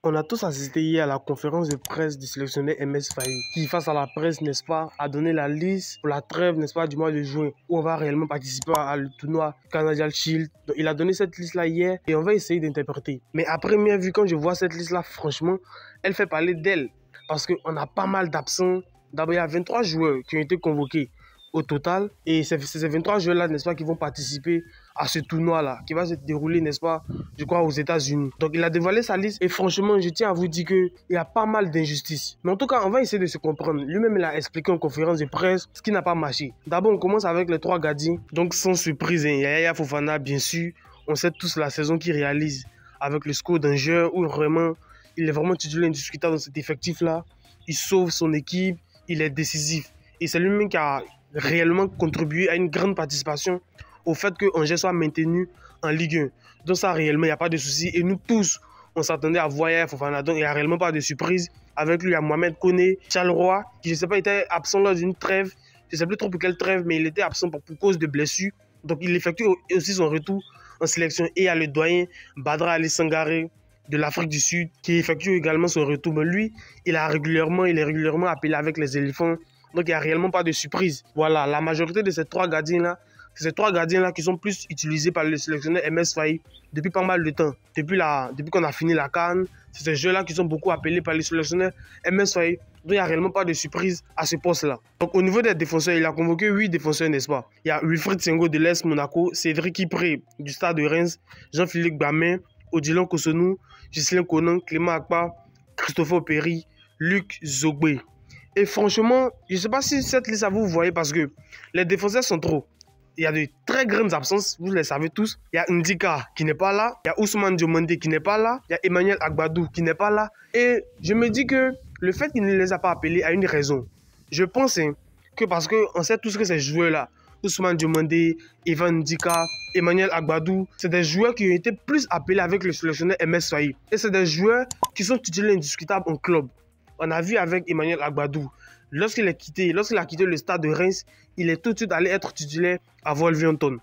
On a tous assisté hier à la conférence de presse du sélectionneur MS Faye, qui, face à la presse, n'est-ce pas, a donné la liste pour la trêve, n'est-ce pas, du mois de juin, où on va réellement participer à le tournoi Canadian Shield. Donc, il a donné cette liste-là hier et on va essayer d'interpréter. Mais à première vue, quand je vois cette liste-là, franchement, elle fait parler d'elle. Parce qu'on a pas mal d'absents. D'abord, il y a 23 joueurs qui ont été convoqués au total. Et c'est ces 23 joueurs-là, n'est-ce pas, qui vont participer à ce tournoi-là, qui va se dérouler, n'est-ce pas, je crois, aux États-Unis. Donc, il a dévoilé sa liste. Et franchement, je tiens à vous dire qu'il y a pas mal d'injustices. Mais en tout cas, on va essayer de se comprendre. Lui-même, il a expliqué en conférence de presse ce qui n'a pas marché. D'abord, on commence avec les 3 gardiens. Donc, sans surprise, hein, Yaya Fofana, bien sûr. On sait tous la saison qu'il réalise avec le score d'un joueur où vraiment, il est vraiment titulaire indiscutable dans cet effectif-là. Il sauve son équipe, il est décisif. Et c'est lui-même qui a réellement contribué à une grande participation au fait que Angers soit maintenu en Ligue 1. Donc ça, réellement, il n'y a pas de souci. Et nous tous, on s'attendait à voir Yaya Fofana. Donc il n'y a réellement pas de surprise. Avec lui, il y a Mohamed Koné, Charles Roy, qui, je ne sais pas, était absent lors d'une trêve. Je ne sais plus trop pour quelle trêve, mais il était absent pour cause de blessures. Donc il effectue aussi son retour en sélection. Et il y a le doyen Badra Ali Sangaré de l'Afrique du Sud qui effectue également son retour. Mais lui, il est régulièrement appelé avec les éléphants. Donc il n'y a réellement pas de surprise. Voilà, la majorité de ces 3 gardiens-là, c'est ces 3 gardiens-là qui sont plus utilisés par le sélectionneur MS Faye depuis pas mal de temps. Depuis qu'on a fini la CAN, c'est ces jeux-là qui sont beaucoup appelés par le sélectionneur MS Faye. Donc il n'y a réellement pas de surprise à ce poste-là. Donc au niveau des défenseurs, il a convoqué 8 défenseurs, n'est-ce pas? Il y a Wilfried Senghor de l'Est Monaco, Cédric Ipré du Stade de Reims, Jean-Philippe Gamin, Odilon Kosonou, Ghislain Conan, Clément Akpa, Christopher Perry, Luc Zogbe. Et franchement, je ne sais pas si cette liste, vous voyez, parce que les défenseurs sont trop. Il y a de très grandes absences, vous les savez tous. Il y a Ndika qui n'est pas là, il y a Ousmane Diomandé qui n'est pas là, il y a Emmanuel Agbadou qui n'est pas là. Et je me dis que le fait qu'il ne les a pas appelés a une raison. Je pense que parce qu'on sait tous que ces joueurs-là, Ousmane Diomandé, Evan Ndika, Emmanuel Agbadou, c'est des joueurs qui ont été plus appelés avec le sélectionneur MS Faye. Et c'est des joueurs qui sont titulaires indiscutables en club. On a vu avec Emmanuel Agbadou, lorsqu'il a quitté le stade de Reims, il est tout de suite allé être titulaire à Wolverhampton.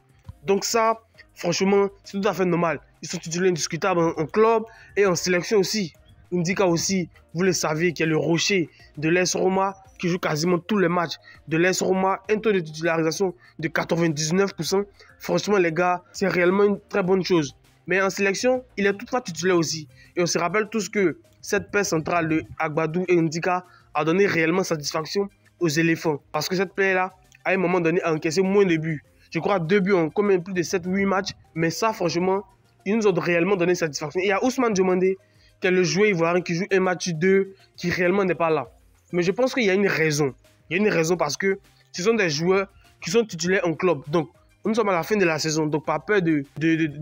Donc ça, franchement, c'est tout à fait normal. Ils sont titulaires indiscutables en club et en sélection aussi. Ndika aussi, vous le savez, qui est le rocher de l'AS Roma, qui joue quasiment tous les matchs de l'AS Roma, un taux de titularisation de 99%. Franchement, les gars, c'est réellement une très bonne chose. Mais en sélection, il est toutefois titulaire aussi. Et on se rappelle tous que cette paire centrale de Agbadou et Ndika a donné réellement satisfaction aux éléphants. Parce que cette paire-là, à un moment donné, a encaissé moins de buts. Je crois 2 buts en combien plus de 7-8 matchs. Mais ça, franchement, ils nous ont réellement donné satisfaction. Et il y a Ousmane Diomandé, qui est le joueur ivoirien qui joue un match 2, qui réellement n'est pas là. Mais je pense qu'il y a une raison. Il y a une raison parce que ce sont des joueurs qui sont titulaires en club. Donc, nous sommes à la fin de la saison, donc pas peur de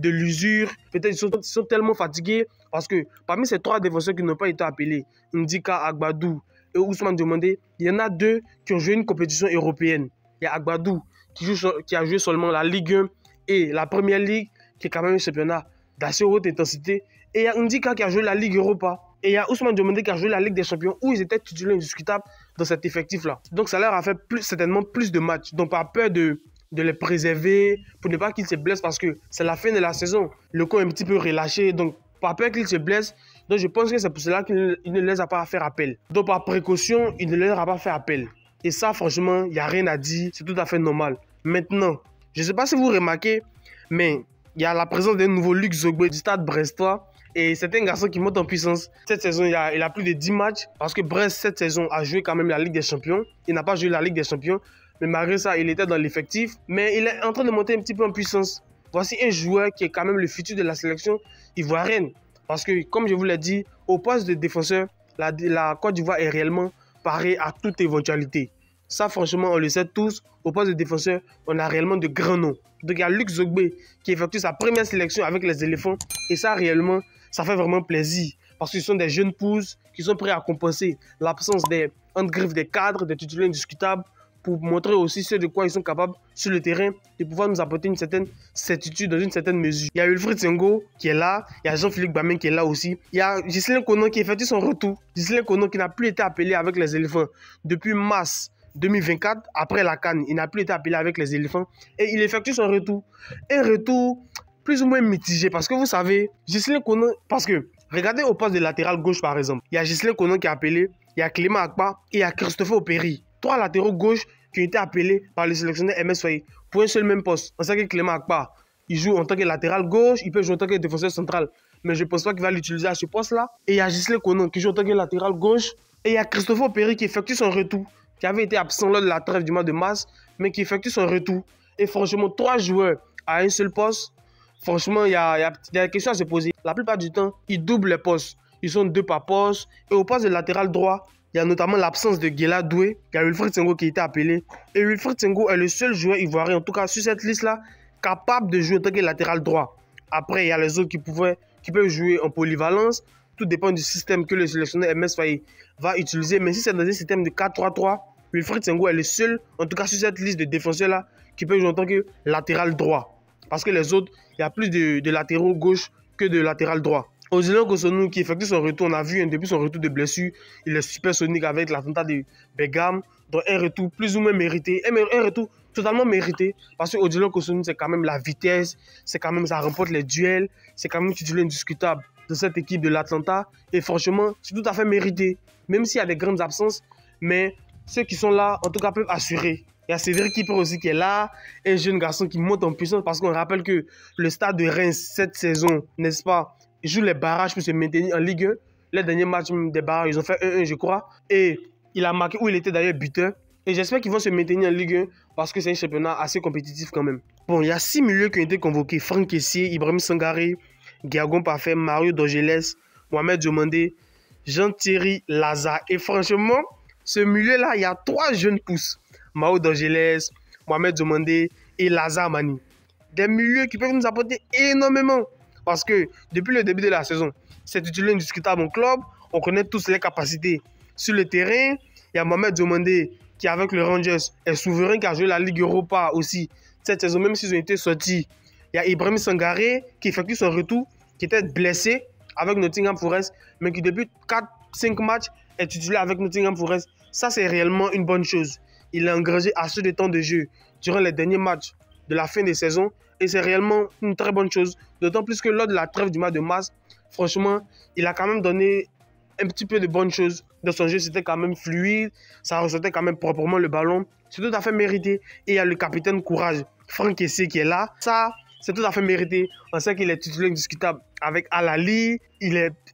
l'usure. Peut-être ils sont tellement fatigués parce que parmi ces 3 défenseurs qui n'ont pas été appelés, Ndika, Agbadou et Ousmane Diomandé, il y en a 2 qui ont joué une compétition européenne. Il y a Agbadou qui a joué seulement la Ligue 1 et la Première Ligue, qui est quand même un championnat d'assez haute intensité. Et il y a Ndika qui a joué la Ligue Europa. Et il y a Ousmane Diomandé qui a joué la Ligue des Champions où ils étaient titulaires indiscutables dans cet effectif-là. Donc ça leur a fait certainement plus de matchs. Donc pas peur de les préserver pour ne pas qu'ils se blessent parce que c'est la fin de la saison. Le corps est un petit peu relâché, donc pas peur qu'ils se blessent. Donc je pense que c'est pour cela qu'il ne les a pas fait appel. Donc par précaution, il ne leur a pas fait appel. Et ça, franchement, il n'y a rien à dire, c'est tout à fait normal. Maintenant, je ne sais pas si vous remarquez, mais il y a la présence d'un nouveau Luc Zogbe du Stade brestois. Et c'est un garçon qui monte en puissance. Cette saison, il a plus de 10 matchs parce que Brest, cette saison, a joué quand même la Ligue des Champions. Il n'a pas joué la Ligue des Champions. Mais malgré ça, il était dans l'effectif. Mais il est en train de monter un petit peu en puissance. Voici un joueur qui est quand même le futur de la sélection ivoirienne. Parce que, comme je vous l'ai dit, au poste de défenseur, la Côte d'Ivoire est réellement parée à toute éventualité. Ça, franchement, on le sait tous. Au poste de défenseur, on a réellement de grands noms. Donc, il y a Luc Zogbe qui effectue sa première sélection avec les éléphants. Et ça, réellement, ça fait vraiment plaisir. Parce que ce sont des jeunes pousses qui sont prêts à compenser l'absence des griffes des cadres, des titulaires indiscutables, pour montrer aussi ce de quoi ils sont capables sur le terrain, de pouvoir nous apporter une certaine certitude dans une certaine mesure. Il y a Wilfried Senghor qui est là, il y a Jean-Philippe Gamin qui est là aussi, il y a Ghislain Conan qui effectue son retour. Ghislain Conan qui n'a plus été appelé avec les éléphants depuis mars 2024, après la CAN, il n'a plus été appelé avec les éléphants et il effectue son retour. Un retour plus ou moins mitigé parce que vous savez, Ghislain Conan, parce que Regardez au poste de latéral gauche par exemple. Il y a Ghislain Konan qui est appelé, il y a Clément Akpa et il y a Christopher Opéry. 3 latéraux gauche qui ont été appelés par le sélectionneur MS Faye pour un seul même poste. On sait que Clément Akpa, il joue en tant que latéral gauche, il peut jouer en tant que défenseur central. Mais je ne pense pas qu'il va l'utiliser à ce poste-là. Et il y a Ghislain Konan qui joue en tant que latéral gauche. Et il y a Christopher Opéry qui effectue son retour, qui avait été absent lors de la trêve du mois de mars, mais qui effectue son retour. Et franchement, 3 joueurs à un seul poste, franchement, il y a des questions à se poser. La plupart du temps, ils doublent les postes. Ils sont 2 par poste. Et au poste de latéral droit, il y a notamment l'absence de Guela Doué. Il y a Wilfried Senghor qui a été appelé. Et Wilfried Senghor est le seul joueur ivoirien, en tout cas sur cette liste-là, capable de jouer en tant que latéral droit. Après, il y a les autres qui peuvent jouer en polyvalence. Tout dépend du système que le sélectionneur MS Faye va utiliser. Mais si c'est dans un système de 4-3-3, Wilfried Senghor est le seul, en tout cas sur cette liste de défenseurs-là, qui peut jouer en tant que latéral droit. Parce que les autres, il y a plus de latéraux gauche que de latéral droit. Odilon Kosonou qui effectue son retour, on a vu depuis son retour de blessure, il est supersonique avec l'attentat de Begam, donc un retour plus ou moins mérité, un retour totalement mérité, parce que Odilon Kosonou c'est quand même la vitesse, c'est quand même ça remporte les duels, c'est quand même titulaire indiscutable de cette équipe de l'Atlanta, et franchement c'est tout à fait mérité, même s'il y a des grandes absences, mais ceux qui sont là en tout cas peuvent assurer. Il y a Cédric Kipper aussi qui est là, un jeune garçon qui monte en puissance parce qu'on rappelle que le Stade de Reims cette saison, n'est-ce pas, joue les barrages pour se maintenir en Ligue 1. Les derniers matchs des barrages, ils ont fait 1-1 je crois. Et il a marqué où il était d'ailleurs buteur. Et j'espère qu'ils vont se maintenir en Ligue 1 parce que c'est un championnat assez compétitif quand même. Bon, il y a 6 milieux qui ont été convoqués. Franck Kessié, Ibrahim Sangaré, Guiagon Parfait, Mario Dorgelès, Mohamed Diomandé, Jean-Thierry Lazare. Et franchement, ce milieu-là, il y a 3 jeunes pousses. Mario Dorgelès, Mohamed Diomandé et Lazare Mani. Des milieux qui peuvent nous apporter énormément. Parce que depuis le début de la saison, c'est titulaire indiscutable en club. On connaît tous les capacités. Sur le terrain, il y a Mohamed Diomandé qui, avec le Rangers, est souverain, qui a joué la Ligue Europa aussi. Cette saison, même s'ils ont été sortis. Il y a Ibrahim Sangaré qui effectue son retour, qui était blessé avec Nottingham Forest, mais qui depuis 4-5 matchs est titulaire avec Nottingham Forest. Ça, c'est réellement une bonne chose. Il a engrangé assez de temps de jeu durant les derniers matchs de la fin de saison. Et c'est réellement une très bonne chose. D'autant plus que lors de la trêve du mois de mars, franchement, il a quand même donné un petit peu de bonnes choses. Dans son jeu, c'était quand même fluide. Ça ressortait quand même proprement le ballon. C'est tout à fait mérité. Et il y a le capitaine Courage, Franck Kessié, qui est là. Ça, c'est tout à fait mérité. On sait qu'il est titulaire indiscutable avec Al-Ali.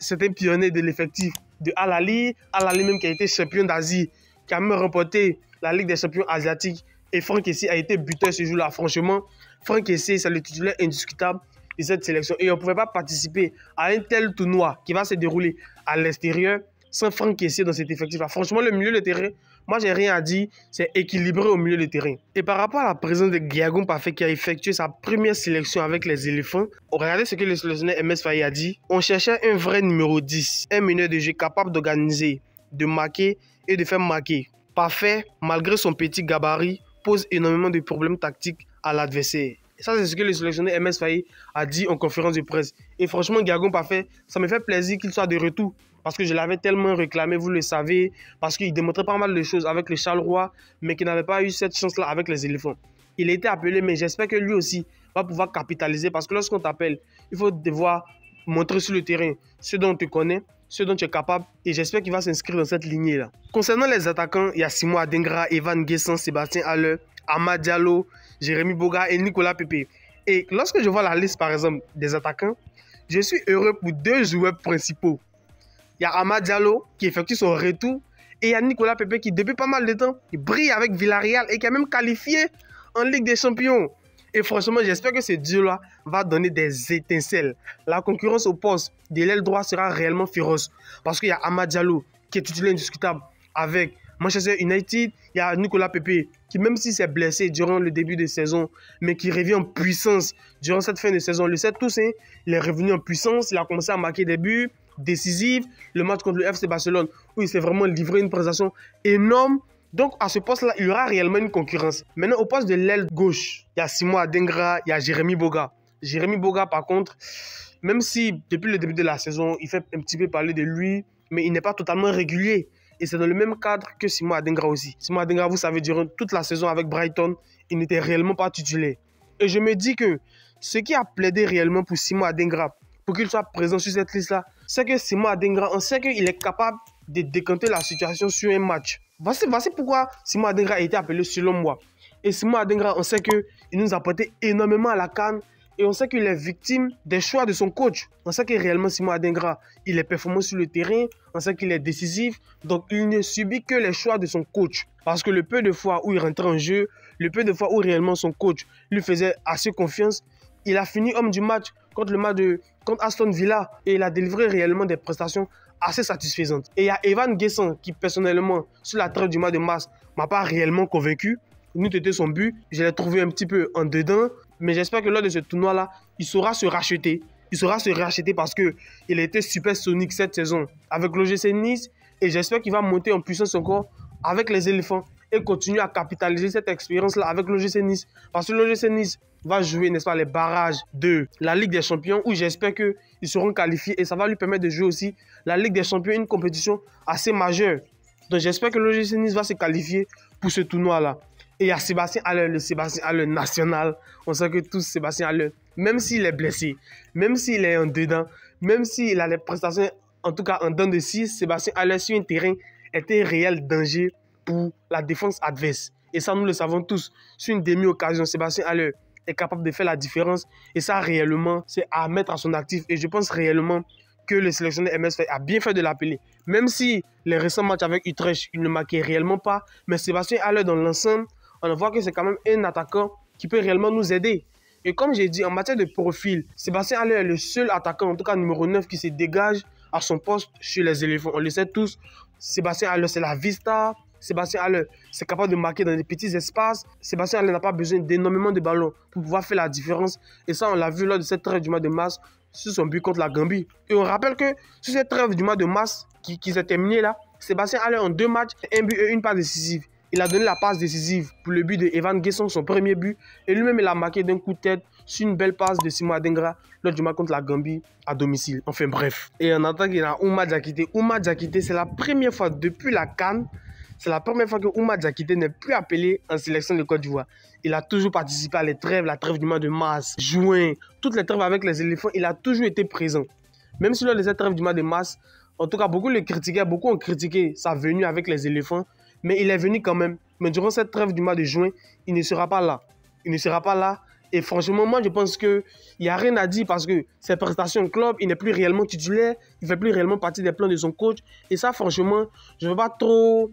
C'est un pionnier de l'effectif de Al-Ali. Al-Ali même qui a été champion d'Asie, qui a même remporté la Ligue des champions asiatiques. Et Franck Kessié a été buteur ce jour-là. Franchement, Franck Kessié, c'est le titulaire indiscutable de cette sélection. Et on ne pouvait pas participer à un tel tournoi qui va se dérouler à l'extérieur sans Franck Kessié dans cet effectif-là. Franchement, le milieu de terrain, moi, j'ai rien à dire. C'est équilibré au milieu de terrain. Et par rapport à la présence de Guiagon Parfait qui a effectué sa première sélection avec les éléphants, regardez ce que le sélectionneur MS Faye a dit. On cherchait un vrai numéro 10, un meneur de jeu capable d'organiser, de marquer et de faire marquer. Parfait, malgré son petit gabarit, pose énormément de problèmes tactiques à l'adversaire. Et ça, c'est ce que le sélectionneur MS Faye a dit en conférence de presse. Et franchement, Guiagon Parfait, ça me fait plaisir qu'il soit de retour. Parce que je l'avais tellement réclamé, vous le savez. Parce qu'il démontrait pas mal de choses avec le Charleroi, mais qu'il n'avait pas eu cette chance-là avec les éléphants. Il a été appelé, mais j'espère que lui aussi va pouvoir capitaliser. Parce que lorsqu'on t'appelle, il faut devoir montrer sur le terrain ce dont on te connaît, ce dont tu es capable. Et j'espère qu'il va s'inscrire dans cette lignée-là. Concernant les attaquants, il y a Simon Adingra, Evan Guessant, Sébastien Haller, Amad Diallo, Jérémy Boga et Nicolas Pepe. Et lorsque je vois la liste, par exemple, des attaquants, je suis heureux pour 2 joueurs principaux. Il y a Amad Diallo qui effectue son retour et il y a Nicolas Pepe qui, depuis pas mal de temps, il brille avec Villarreal et qui est même qualifié en Ligue des Champions. Et franchement, j'espère que ce duo-là va donner des étincelles. La concurrence au poste de l'aile droit sera réellement féroce parce qu'il y a Amad Diallo qui est titulaire indiscutable avec Manchester United. Il y a Nicolas Pepe qui, même si s'est blessé durant le début de saison, mais qui revient en puissance durant cette fin de saison. Le 7 Toussaint, il est revenu en puissance, il a commencé à marquer des buts décisifs. Le match contre le FC Barcelone, où il s'est vraiment livré une prestation énorme. Donc, à ce poste-là, il y aura réellement une concurrence. Maintenant, au poste de l'aile gauche, il y a Simon Adingra, il y a Jérémy Boga. Jérémy Boga, par contre, même si depuis le début de la saison, il fait un petit peu parler de lui, mais il n'est pas totalement régulier. Et c'est dans le même cadre que Simon Adingra aussi. Simon Adingra, vous savez, durant toute la saison avec Brighton, il n'était réellement pas titulaire. Et je me dis que ce qui a plaidé réellement pour Simon Adingra pour qu'il soit présent sur cette liste-là, c'est que Simon Adingra, on sait qu'il est capable de décanter la situation sur un match. Voici pourquoi Simon Adingra a été appelé selon moi. Et Simon Adingra, on sait qu'il nous a apporté énormément à la CAN. Et on sait qu'il est victime des choix de son coach. On sait que réellement Simon Adingra, il est performant sur le terrain. On sait qu'il est décisif. Donc il ne subit que les choix de son coach. Parce que le peu de fois où il rentrait en jeu, le peu de fois où réellement son coach lui faisait assez confiance, il a fini homme du match contre Aston Villa. Et il a délivré réellement des prestations assez satisfaisantes. Et il y a Evan Guessant qui personnellement, sur la trêve du mois de mars, m'a pas réellement convaincu. Nous était son but, je l'ai trouvé un petit peu en dedans, mais j'espère que lors de ce tournoi-là, il saura se racheter. Il saura se racheter parce qu'il a été super sonique cette saison avec l'OGC Nice et j'espère qu'il va monter en puissance encore avec les éléphants et continuer à capitaliser cette expérience-là avec l'OGC Nice. Parce que l'OGC Nice va jouer, n'est-ce pas, les barrages de la Ligue des Champions où j'espère qu'ils seront qualifiés et ça va lui permettre de jouer aussi la Ligue des Champions, une compétition assez majeure. Donc j'espère que l'OGC Nice va se qualifier pour ce tournoi-là. Et il y a Sébastien Haller, le Sébastien Haller national. On sait que tous Sébastien Haller, même s'il est blessé, même s'il est en dedans, même s'il a les prestations, en tout cas en dents de scie, Sébastien Haller sur un terrain est un réel danger pour la défense adverse. Et ça, nous le savons tous. Sur une demi-occasion, Sébastien Haller est capable de faire la différence. Et ça, réellement, c'est à mettre à son actif. Et je pense réellement que le sélectionneur MS Faye a bien fait de l'appeler. Même si les récents matchs avec Utrecht, il ne marquait réellement pas. Mais Sébastien Haller, dans l'ensemble, on voit que c'est quand même un attaquant qui peut réellement nous aider. Et comme j'ai dit, en matière de profil, Sébastien Haller est le seul attaquant, en tout cas numéro 9, qui se dégage à son poste chez les éléphants. On le sait tous, Sébastien Haller, c'est la vista. Sébastien Haller, c'est capable de marquer dans des petits espaces. Sébastien Haller n'a pas besoin d'énormément de ballons pour pouvoir faire la différence. Et ça, on l'a vu lors de cette trêve du mois de mars sur son but contre la Gambie. Et on rappelle que sur cette trêve du mois de mars qui s'est terminée là, Sébastien Haller en 2 matchs, un but et une passe décisive. Il a donné la passe décisive pour le but de Evan Guessant, son premier but. Et lui-même, il a marqué d'un coup de tête sur une belle passe de Simon Adingra lors du match contre la Gambie à domicile. Enfin bref. Et en attaque, il y a Ouma Diakité. Ouma Diakité, c'est la première fois depuis la CAN. C'est la première fois que Ouma Diakité n'est plus appelé en sélection de Côte d'Ivoire. Il a toujours participé à la trêve du mois de mars, juin, toutes les trêves avec les éléphants. Il a toujours été présent. Même si lors de cette trêve du mois de mars, en tout cas, beaucoup le critiquaient, beaucoup ont critiqué sa venue avec les éléphants. Mais il est venu quand même. Mais durant cette trêve du mois de juin, il ne sera pas là. Il ne sera pas là. Et franchement, moi, je pense qu'il n'y a rien à dire parce que ses prestations au club, il n'est plus réellement titulaire. Il ne fait plus réellement partie des plans de son coach. Et ça, franchement, je ne veux pas trop...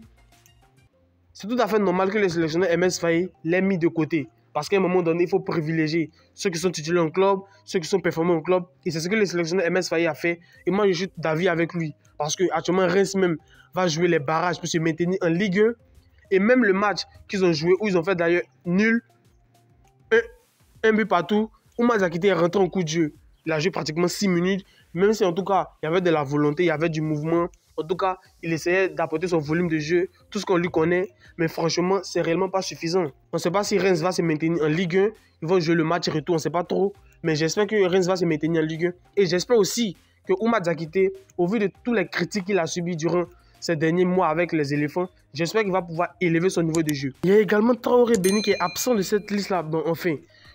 C'est tout à fait normal que le sélectionneur MS Faye l'ait mis de côté. Parce qu'à un moment donné, il faut privilégier ceux qui sont titulaires au club, ceux qui sont performants au club. Et c'est ce que le sélectionneur MS Faye a fait. Et moi, je suis d'avis avec lui. Parce qu'actuellement, Reims même va jouer les barrages pour se maintenir en Ligue 1. Et même le match qu'ils ont joué, où ils ont fait d'ailleurs nul, un but partout, Ouma Diakité est rentré en coup de jeu. Il a joué pratiquement 6 minutes. Même si en tout cas, il y avait de la volonté, il y avait du mouvement. En tout cas, il essayait d'apporter son volume de jeu, tout ce qu'on lui connaît. Mais franchement, c'est réellement pas suffisant. On ne sait pas si Reims va se maintenir en Ligue 1. Ils vont jouer le match retour, on ne sait pas trop. Mais j'espère que Reims va se maintenir en Ligue 1. Et j'espère aussi que Ouma Diakité, au vu de toutes les critiques qu'il a subies durant ces derniers mois avec les éléphants, j'espère qu'il va pouvoir élever son niveau de jeu. Il y a également Traoré Béni qui est absent de cette liste-là. Donc enfin,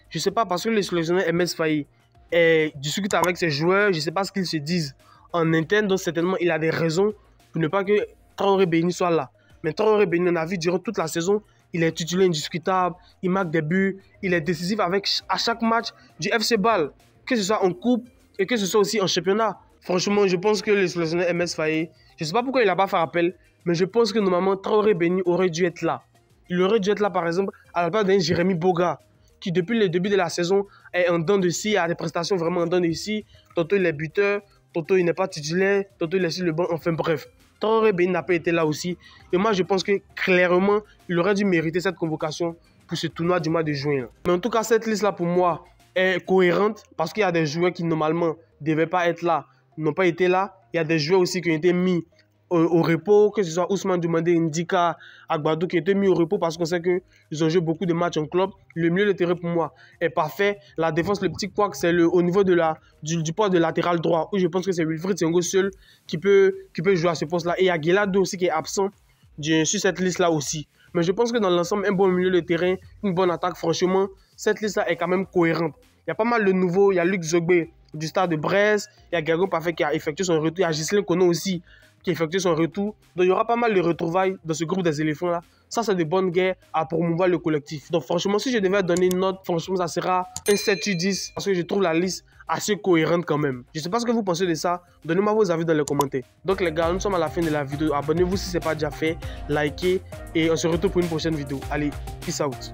je ne sais pas, parce que le sélectionneur MS Faye discute avec ses joueurs, je ne sais pas ce qu'ils se disent en interne, donc certainement il a des raisons pour ne pas que Traoré Béni soit là. Mais Traoré Béni, on a vu durant toute la saison, il est titulaire indiscutable, il marque des buts, il est décisif à chaque match du FC Bâle, que ce soit en coupe et que ce soit aussi en championnat. Franchement, je pense que le sélectionneur MS Faye, je ne sais pas pourquoi il n'a pas fait appel, mais je pense que normalement Traoré Béni aurait dû être là. Il aurait dû être là par exemple à la place d'un Jérémy Boga, qui depuis le début de la saison est en dents de scie, a des prestations vraiment en dents de scie. Tantôt il est buteur, tantôt il n'est pas titulaire, tantôt il est sur le banc, enfin bref. Traoré Béni n'a pas été là aussi. Et moi je pense que clairement, il aurait dû mériter cette convocation pour ce tournoi du mois de juin. Mais en tout cas, cette liste-là pour moi est cohérente parce qu'il y a des joueurs qui normalement ne devaient pas être là, n'ont pas été là. Il y a des joueurs aussi qui ont été mis au repos, que ce soit Ousmane Doumbandé, Ndika, Agbadou qui ont été mis au repos parce qu'on sait qu'ils ont joué beaucoup de matchs en club. Le milieu de terrain pour moi est parfait. La défense, le petit couac, c'est au niveau de du poste de latéral droit où je pense que c'est Wilfried Senghor seul qui peut jouer à ce poste-là. Et il y a Guelado aussi qui est absent sur cette liste-là aussi. Mais je pense que dans l'ensemble, un bon milieu de terrain, une bonne attaque, franchement, cette liste-là est quand même cohérente. Il y a pas mal de nouveaux. Il y a Luc Zogbe du Stade de Brest, il y a Guerrero Parfait qui a effectué son retour, il y a Ghislain Kono aussi qui a effectué son retour. Donc il y aura pas mal de retrouvailles dans ce groupe des éléphants là. Ça, c'est de bonnes guerres à promouvoir le collectif. Donc franchement, si je devais donner une note, franchement, ça sera un 7/10 parce que je trouve la liste assez cohérente quand même. Je ne sais pas ce que vous pensez de ça. Donnez-moi vos avis dans les commentaires. Donc les gars, nous sommes à la fin de la vidéo. Abonnez-vous si ce n'est pas déjà fait. Likez et on se retrouve pour une prochaine vidéo. Allez, peace out.